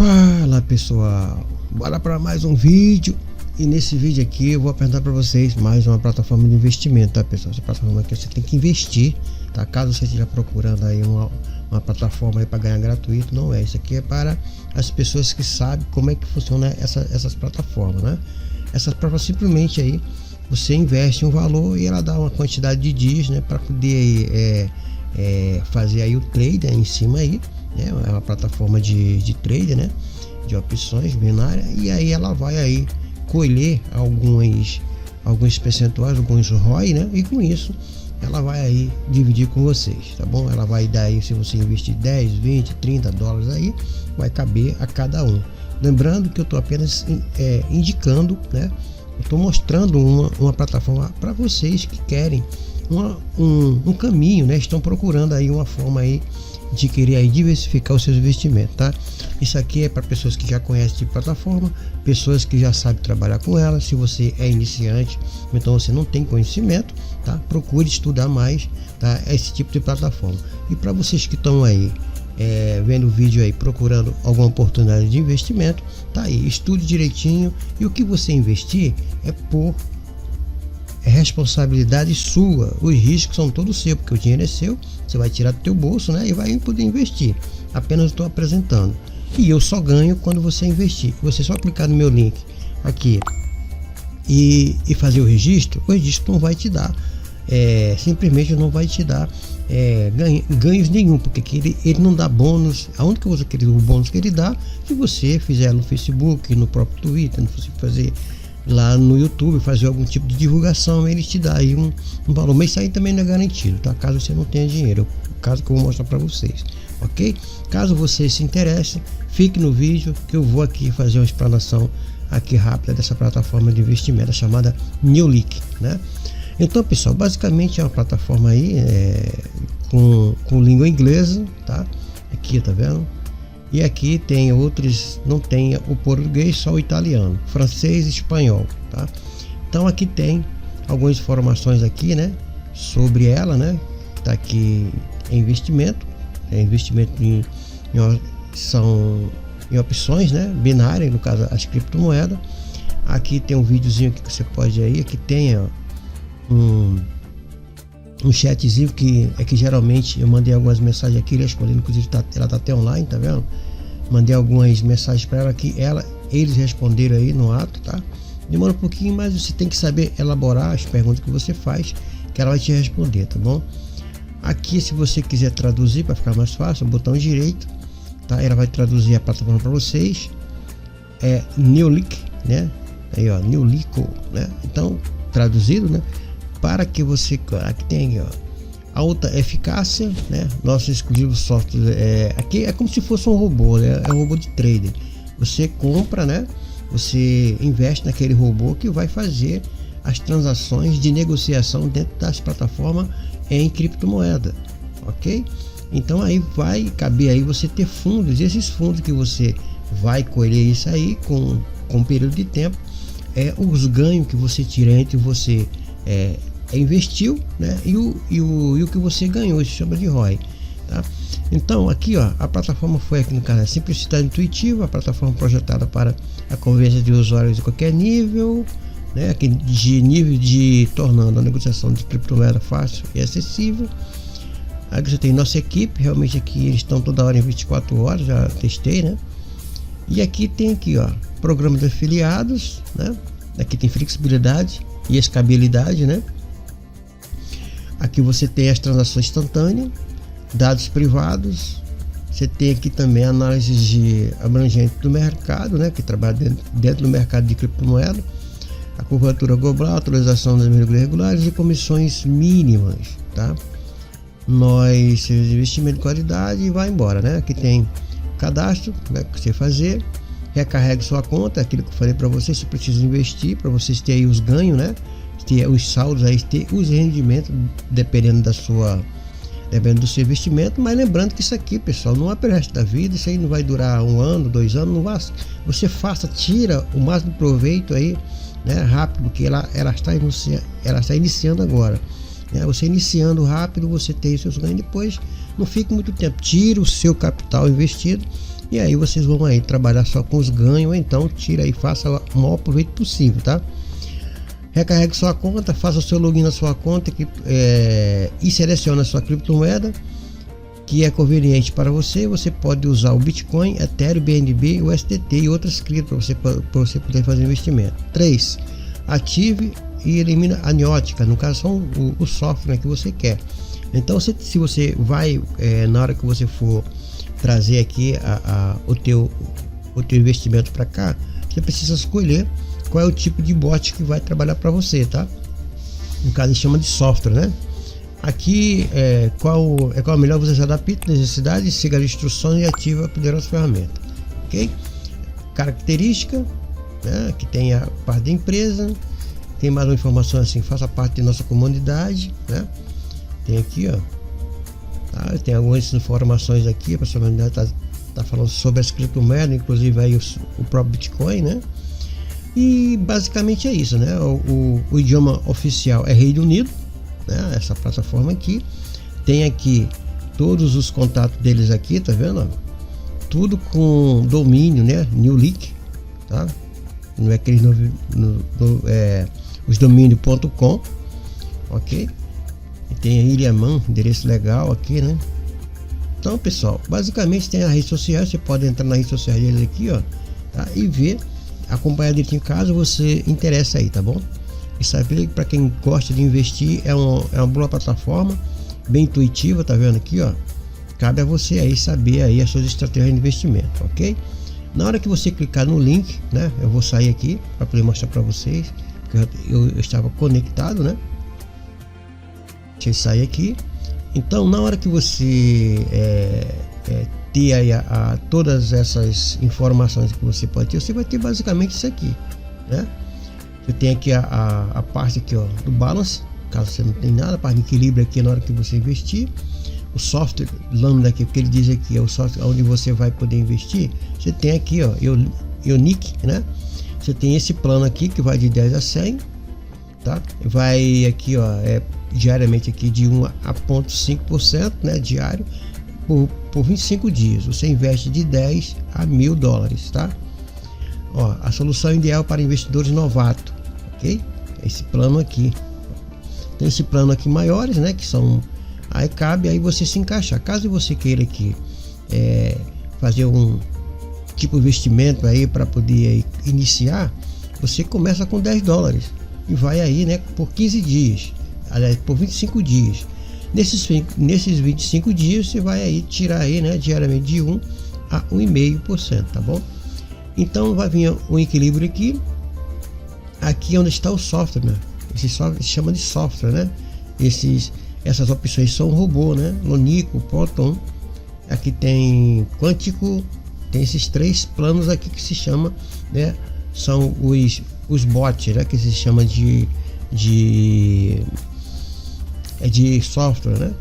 Fala pessoal, bora para mais um vídeo. E nesse vídeo aqui eu vou apresentar para vocês mais uma plataforma de investimento, tá pessoal? Essa plataforma aqui você tem que investir, tá? Caso você esteja procurando aí uma plataforma aí para ganhar gratuito, não é. Isso aqui é para as pessoas que sabem como é que funciona essas plataformas, né? Essas plataformas simplesmente aí você investe um valor e ela dá uma quantidade de dias, né, para poder fazer aí o trade em cima aí, né? É uma plataforma de trade, né, de opções binárias, e aí ela vai aí colher alguns percentuais, alguns ROI, né, e com isso ela vai aí dividir com vocês, tá bom? Ela vai dar aí, se você investir 10, 20, 30 dólares aí, vai caber a cada um. Lembrando que eu estou apenas indicando, né? Eu estou mostrando uma plataforma para vocês que querem um caminho, né? Estão procurando aí uma forma aí de querer aí diversificar os seus investimentos, tá? Isso aqui é para pessoas que já conhecem de plataforma, pessoas que já sabem trabalhar com ela. Se você é iniciante, então você não tem conhecimento, tá? Procure estudar mais, tá? Esse tipo de plataforma. E para vocês que estão aí vendo o vídeo aí procurando alguma oportunidade de investimento, tá aí, estude direitinho, e o que você investir é responsabilidade sua. Os riscos são todos seus, porque o dinheiro é seu, você vai tirar do teu bolso, né, e vai poder investir. Apenas estou apresentando, e eu só ganho quando você investir. Você só clicar no meu link aqui e fazer o registro não vai te dar simplesmente não vai te dar ganhos nenhum, porque ele não dá bônus. A única coisa que o bônus que ele dá, se você fizer no Facebook, no próprio Twitter, se você fazer lá no YouTube, fazer algum tipo de divulgação, ele te dá aí um valor, mas isso aí também não é garantido, tá? Caso você não tenha dinheiro, o caso que eu vou mostrar para vocês, ok? Caso você se interesse, fique no vídeo que eu vou aqui fazer uma explanação aqui rápida dessa plataforma de investimento chamada Newleak, né? Então pessoal, basicamente é uma plataforma aí com língua inglesa, tá? Aqui, tá vendo? E aqui tem outros, não tem o português, só o italiano, francês e espanhol, tá? Então aqui tem algumas informações aqui, né, sobre ela, né? Tá aqui investimento são em opções, né, binárias, no caso as criptomoedas. Aqui tem um videozinho que você pode aí, aqui tem um chatzinho que geralmente eu mandei algumas mensagens aqui, ele respondendo, inclusive ela tá até online, tá vendo? Mandei algumas mensagens para ela aqui, eles responderam aí no ato, tá? Demora um pouquinho, mas você tem que saber elaborar as perguntas que você faz, que ela vai te responder, tá bom? Aqui, se você quiser traduzir para ficar mais fácil, o botão direito, tá? Ela vai traduzir a plataforma para vocês. Newleak, né? Aí ó, Newleako, né? Então, traduzido, né? Para que você, aqui tem ó, alta eficácia, né? Nosso exclusivo software aqui é como se fosse um robô, né? É um robô de trader. Você compra, né? Você investe naquele robô que vai fazer as transações de negociação dentro das plataformas em criptomoeda, ok? Então aí vai caber aí você ter fundos, e esses fundos que você vai colher isso aí com um período de tempo, os ganhos que você tira entre você investiu, né, e o que você ganhou, isso chama de ROI, tá? Então aqui ó, a plataforma foi aqui no canal Simplicidade Intuitiva, a plataforma projetada para a convivência de usuários de qualquer nível, né, aqui de nível de tornando a negociação de criptomoeda fácil e acessível. Aqui você tem nossa equipe, realmente aqui eles estão toda hora em 24 horas, já testei, né? E aqui tem aqui ó, programa de afiliados, né? Aqui tem flexibilidade e escalabilidade, né? Aqui você tem as transações instantâneas, dados privados. Você tem aqui também análise de abrangente do mercado, né, que trabalha dentro do mercado de criptomoeda. A cobertura global, atualização das medidas regulares e comissões mínimas, tá? Nós investimento de qualidade e vai embora, né? Aqui tem cadastro, né, que você fazer, recarregue sua conta, aquilo que eu falei para vocês, você precisa investir para vocês terem aí os ganhos, né? Ter os saldos aí, ter os rendimentos dependendo do seu investimento. Mas lembrando que isso aqui, pessoal, não é para o resto da vida, isso aí não vai durar 1 ano, 2 anos, não vai. Você tira o máximo proveito aí, né, rápido, porque ela está iniciando agora, né? Você iniciando rápido, você tem seus ganhos, depois não fica muito tempo, tira o seu capital investido E aí vocês vão aí trabalhar só com os ganhos, ou então tira e faça o maior proveito possível, tá? Recarregue sua conta, faça o seu login na sua conta e selecione a sua criptomoeda que é conveniente para você. Você pode usar o Bitcoin, Ethereum, BNB, USDT e outras criptos para você poder fazer investimento. 3. Ative e elimina a niótica, no caso são o software que você quer. Então se você vai, na hora que você for trazer aqui o teu investimento para cá, você precisa escolher qual é o tipo de bot que vai trabalhar para você, tá? No caso ele chama de software, né? Aqui qual é melhor, você se adapta às necessidades, siga as instruções e ativa a poderosa ferramenta, ok? Característica, né? Que tem a parte da empresa, tem mais uma informação assim, faça parte de nossa comunidade, né? Tem aqui, ó, tá? Tem algumas informações aqui, a pessoa tá falando sobre as criptomoedas, inclusive aí o próprio Bitcoin, né? E basicamente é isso, né? O idioma oficial é Reino Unido, né? Essa plataforma aqui tem aqui todos os contatos deles aqui, tá vendo? Tudo com domínio, né? New Leak, tá? Não é aquele os domínio.com, ok? E tem a Ilhaman, endereço legal aqui, né? Então, pessoal, basicamente tem a rede social, você pode entrar na rede social deles aqui, ó, tá? E ver, acompanhar dentro em casa, você interessa aí, tá bom? E saber, para quem gosta de investir, é uma boa plataforma, bem intuitiva, tá vendo aqui, ó? Cabe a você aí saber aí as suas estratégias de investimento, ok? Na hora que você clicar no link, né? Eu vou sair aqui para poder mostrar para vocês que eu estava conectado, né? Deixa eu sair aqui. Então, na hora que você ter aí todas essas informações que você pode ter, você vai ter basicamente isso aqui, né? Você tem aqui a parte aqui, ó, do balance, caso você não tenha nada, a parte de equilíbrio aqui na hora que você investir. O software Lambda aqui, o que ele diz aqui é o software onde você vai poder investir. Você tem aqui, ó, Ionic, né? Você tem esse plano aqui que vai de 10 a 100, tá? Vai aqui, ó, diariamente aqui de 1 a 0,5%, né, diário, por 25 dias. Você investe de 10 a $1.000, tá? Ó, a solução ideal para investidores novatos, ok? Esse plano aqui. Tem esse plano aqui maiores, né, que são, aí cabe aí você se encaixar. Caso você queira aqui fazer um tipo de investimento aí para poder aí iniciar, você começa com $10 e vai aí, né, por 15 dias, aliás, por 25 dias. Nesses 25 dias você vai aí tirar aí, né, diariamente de 1 a 1,5%, tá bom? Então vai vir um equilíbrio aqui. Aqui é onde está o software, né? Esse software se chama de software, né? Essas opções são robô, né? Lonico, Proton. Aqui tem Quântico. Tem esses 3 planos aqui que se chama, né? São os bots, né? Que se chama de software, né?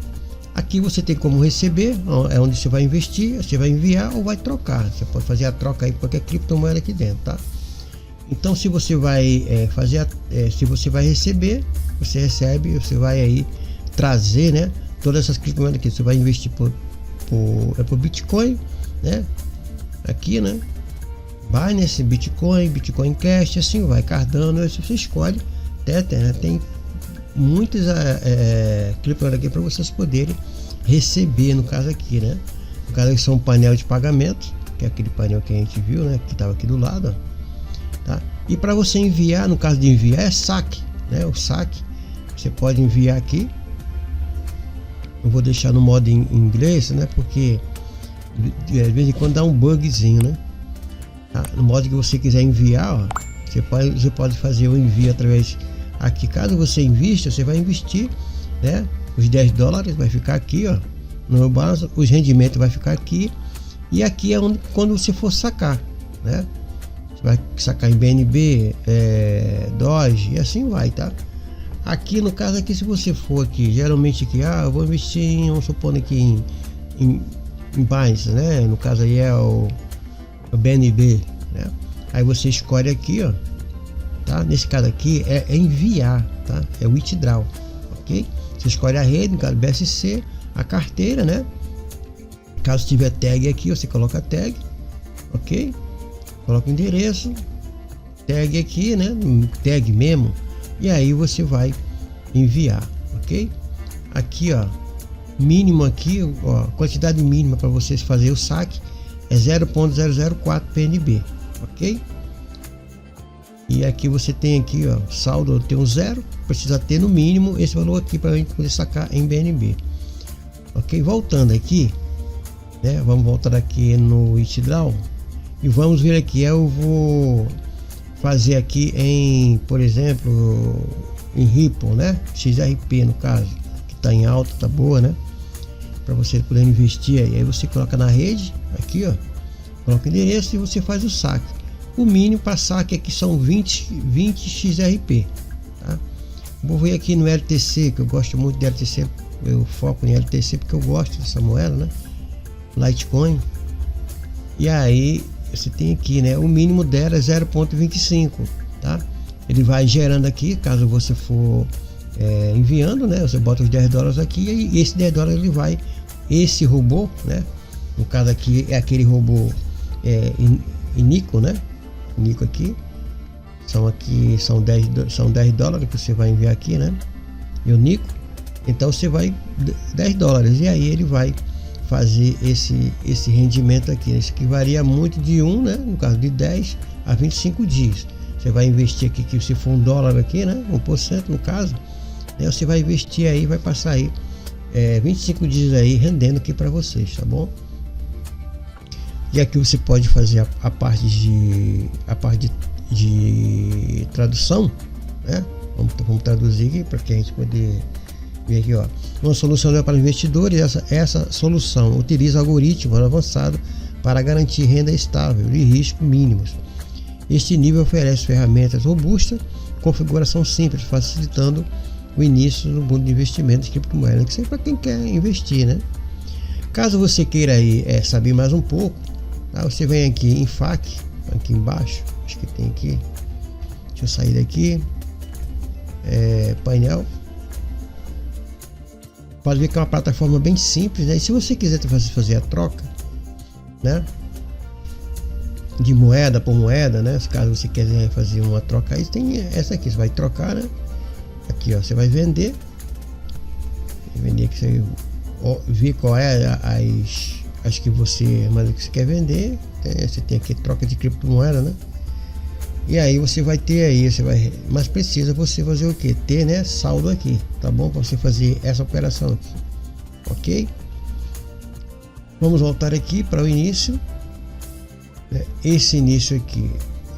Aqui você tem como receber, é onde você vai investir, você vai enviar ou vai trocar. Você pode fazer a troca aí com qualquer criptomoeda aqui dentro, tá? Então, se você vai se você vai receber, você recebe, você vai aí trazer, né, todas essas criptomoedas aqui. Você vai investir por Bitcoin, né? Aqui, né? Binance, Bitcoin Cash, assim vai, Cardano, aí você escolhe. Tether, né? Tem muitas criptomoedas aqui para vocês poderem receber, no caso aqui, né? No caso aqui são um painel de pagamento, que é aquele painel que a gente viu, né? Que estava aqui do lado, ó, tá? E para você enviar, no caso de enviar, é saque, né? O saque, você pode enviar aqui. Eu vou deixar no modo em inglês, né? Porque de vez em quando dá um bugzinho, né? Tá? No modo que você quiser enviar, ó, você pode fazer o envio através aqui. Caso você invista, você vai investir, né? Os $10 vai ficar aqui, ó, no balance, os rendimentos vai ficar aqui, e aqui é onde, quando você for sacar, né? Você vai sacar em BNB, Doge, e assim vai, tá? Aqui no caso aqui, se você for aqui, geralmente aqui, eu vou investir em, vamos supor aqui em Binance, né? No caso aí é o BNB, né? Aí você escolhe aqui, ó, tá? Nesse caso aqui é enviar, tá? É o withdraw, ok? Você escolhe a rede, no caso BSC, a carteira, né? Caso tiver tag aqui, você coloca a tag, ok? Coloca o endereço, tag aqui, né? Tag mesmo, e aí você vai enviar, ok? Aqui, ó, mínimo aqui, ó, quantidade mínima para vocês fazer o saque é 0.004 PNB, ok? E aqui você tem aqui, ó, saldo tem um zero, precisa ter no mínimo esse valor aqui para a gente poder sacar em BNB, ok? Voltando aqui, né? Vamos voltar aqui no withdraw e vamos ver aqui. Eu vou fazer aqui em, por exemplo, em Ripple, né? XRP no caso, que está em alta, tá boa, né? Para você poder investir aí. Aí você coloca na rede, aqui, ó, coloca o endereço e você faz o saque. O mínimo para saque aqui são 20 XRP, tá? Vou ver aqui no LTC, que eu gosto muito de LTC, eu foco em LTC porque eu gosto dessa moeda, né? Litecoin. E aí você tem aqui, né? O mínimo dela é 0.25, tá? Ele vai gerando aqui, caso você for enviando, né? Você bota os $10 aqui e esse $10 ele vai, esse robô, né? No caso aqui é aquele robô Nico, né? Nico aqui são $10 que você vai enviar aqui, né? E o Nico, então você vai $10 e aí ele vai fazer esse rendimento aqui. Isso aqui varia muito de né? No caso de 10 a 25 dias. Você vai investir aqui, que se for $1 aqui, né? 1% no caso, né? Você vai investir aí, vai passar aí 25 dias aí rendendo aqui para vocês, tá bom? E aqui você pode fazer a parte de tradução, né? Vamos traduzir aqui para que a gente poder ver aqui, ó. Uma solução para investidores. Essa solução utiliza algoritmos avançados para garantir renda estável e risco mínimos. Este nível oferece ferramentas robustas, configuração simples, facilitando o início no mundo de investimentos de criptomoedas, que é para quem quer investir, né? Caso você queira aí saber mais um pouco, tá? Você vem aqui em FAQ, aqui embaixo, acho que tem aqui. Deixa eu sair daqui. Painel. Pode ver que é uma plataforma bem simples, né? E se você quiser fazer a troca, né? De moeda por moeda, né? Caso você quiser fazer uma troca aí, tem essa aqui, você vai trocar, né? Aqui, ó, você vai vender. Vender aqui, você vê qual é as que você quer vender. Você tem aqui troca de criptomoeda, né? E aí você vai ter aí, mas precisa você fazer o que? Ter, né, saldo aqui, tá bom? Para você fazer essa operação aqui, ok? Vamos voltar aqui para o início. Esse início aqui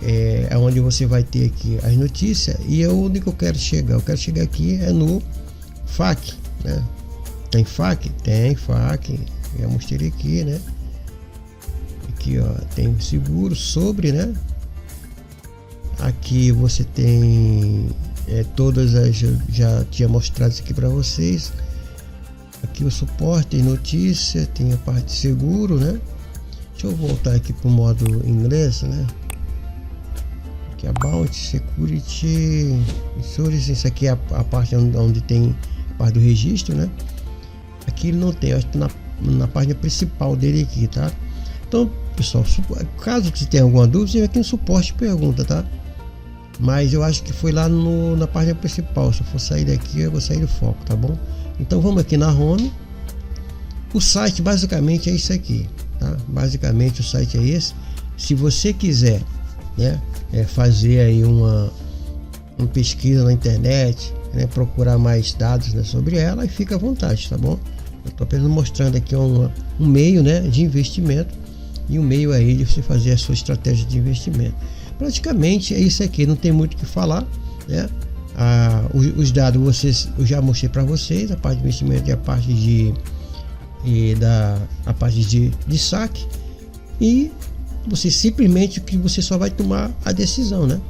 é onde você vai ter aqui as notícias, e onde que eu quero chegar? Eu quero chegar aqui no FAQ, né? Tem FAQ? Tem FAQ. Eu mostrei aqui, né? Aqui, ó, tem seguro sobre, né? Aqui você tem todas as, já tinha mostrado isso aqui para vocês. Aqui o suporte, notícia, tem a parte de seguro, né? Deixa eu voltar aqui para o modo inglês, né? Aqui About, Security, Insurance. Isso aqui é a parte onde tem a parte do registro, né? Aqui ele não tem, acho que na página principal dele aqui, tá? Então, pessoal, caso você tenha alguma dúvida, você vem aqui no suporte e pergunta, tá? Mas eu acho que foi lá na página principal. Se eu for sair daqui, eu vou sair do foco, tá bom? Então vamos aqui na home. O site basicamente é isso aqui, tá? Basicamente o site é esse. Se você quiser, né, fazer aí uma pesquisa na internet, né, procurar mais dados, né, sobre ela, e fica à vontade, tá bom? Eu estou apenas mostrando aqui um meio, né, de investimento, e um meio aí de você fazer a sua estratégia de investimento. Praticamente é isso aqui, não tem muito o que falar, né? Os dados eu já mostrei para vocês, a parte de investimento e a parte de saque, e você simplesmente que você só vai tomar a decisão, né?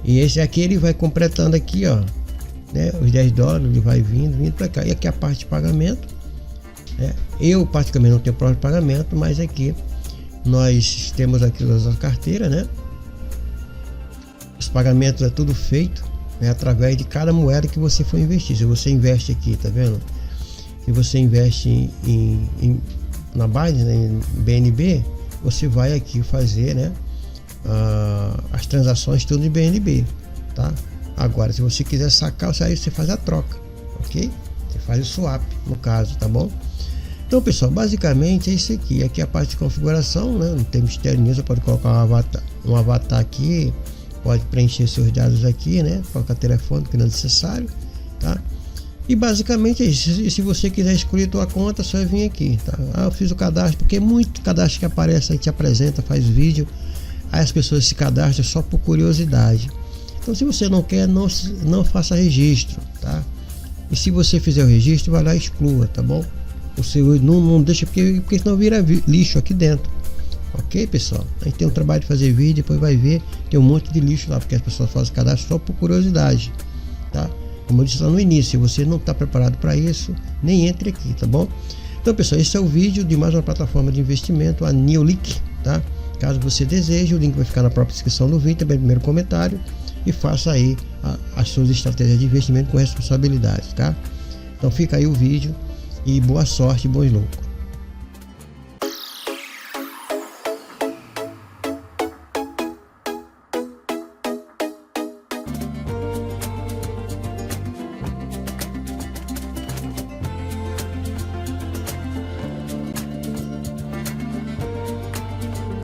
E esse aqui ele vai completando aqui, ó, né? Os $10 ele vai vindo para cá, e aqui a parte de pagamento, né? Eu praticamente não tenho prova de pagamento, mas aqui nós temos aqui a nossa carteira, né? Os pagamentos é tudo feito, né, através de cada moeda que você for investir. Se você investe aqui, tá vendo? Se você investe na Binance, né, em BNB, você vai aqui fazer, né, as transações tudo em BNB, tá? Agora, se você quiser sacar, aí você faz a troca, ok? Você faz o swap, no caso, tá bom? Então, pessoal, basicamente é isso aqui. Aqui é a parte de configuração, né? Não tem mistério nisso. Você pode colocar um avatar aqui, pode preencher seus dados aqui, né? Colocar telefone que não é necessário, tá? E basicamente é isso. E se você quiser escolher tua conta, só vir aqui, tá? Eu fiz o cadastro, porque é muito cadastro que aparece aí, te apresenta, faz vídeo, aí as pessoas se cadastram só por curiosidade. Então, se você não quer, não faça registro, tá? E se você fizer o registro, vai lá e exclua, tá bom? O seu não deixa, porque senão vira lixo aqui dentro. Ok, pessoal? A gente tem um trabalho de fazer vídeo, depois vai ver, tem um monte de lixo lá, porque as pessoas fazem cadastro só por curiosidade, tá? Como eu disse lá no início, se você não está preparado para isso, nem entre aqui, tá bom? Então, pessoal, esse é o vídeo de mais uma plataforma de investimento, a Neolink, tá? Caso você deseje, o link vai ficar na própria descrição do vídeo, também no primeiro comentário, e faça aí as suas estratégias de investimento com responsabilidade, tá? Então fica aí o vídeo e boa sorte, bons lucros.